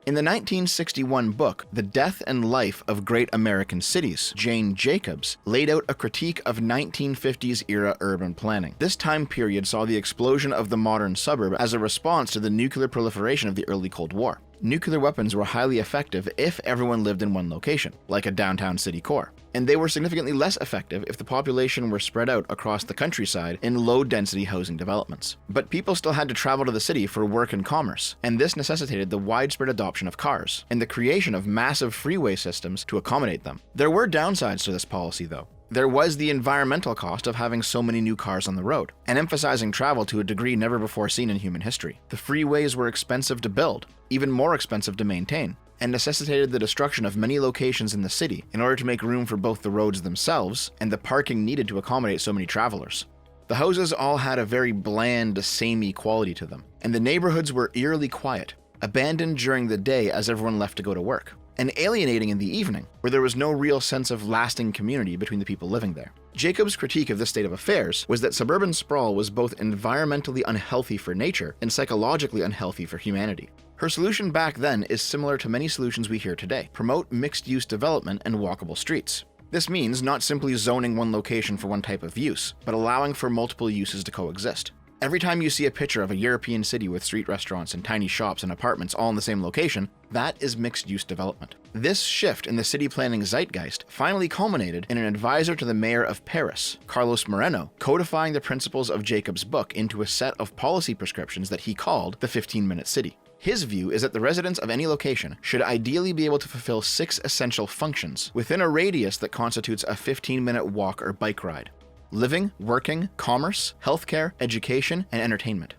In the 1961 book, The Death and Life of Great American Cities, Jane Jacobs laid out a critique of 1950s-era urban planning. This time period saw the explosion of the modern suburb as a response to the nuclear proliferation of the early Cold War. Nuclear weapons were highly effective if everyone lived in one location, like a downtown city core, and they were significantly less effective if the population were spread out across the countryside in low-density housing developments. But people still had to travel to the city for work and commerce, and this necessitated the widespread adoption of cars, and the creation of massive freeway systems to accommodate them. There were downsides to this policy, though. There was the environmental cost of having so many new cars on the road, and emphasizing travel to a degree never before seen in human history. The freeways were expensive to build, even more expensive to maintain, and necessitated the destruction of many locations in the city in order to make room for both the roads themselves and the parking needed to accommodate so many travelers. The houses all had a very bland, samey quality to them, and the neighborhoods were eerily quiet, abandoned during the day as everyone left to go to work, and alienating in the evening, where there was no real sense of lasting community between the people living there. Jacobs' critique of this state of affairs was that suburban sprawl was both environmentally unhealthy for nature and psychologically unhealthy for humanity. Her solution back then is similar to many solutions we hear today: promote mixed-use development and walkable streets. This means not simply zoning one location for one type of use, but allowing for multiple uses to coexist. Every time you see a picture of a European city with street restaurants and tiny shops and apartments all in the same location, that is mixed-use development. This shift in the city planning zeitgeist finally culminated in an advisor to the mayor of Paris, Carlos Moreno, codifying the principles of Jacobs' book into a set of policy prescriptions that he called the 15-minute city. His view is that the residents of any location should ideally be able to fulfill 6 essential functions within a radius that constitutes a 15-minute walk or bike ride: living, working, commerce, healthcare, education, and entertainment.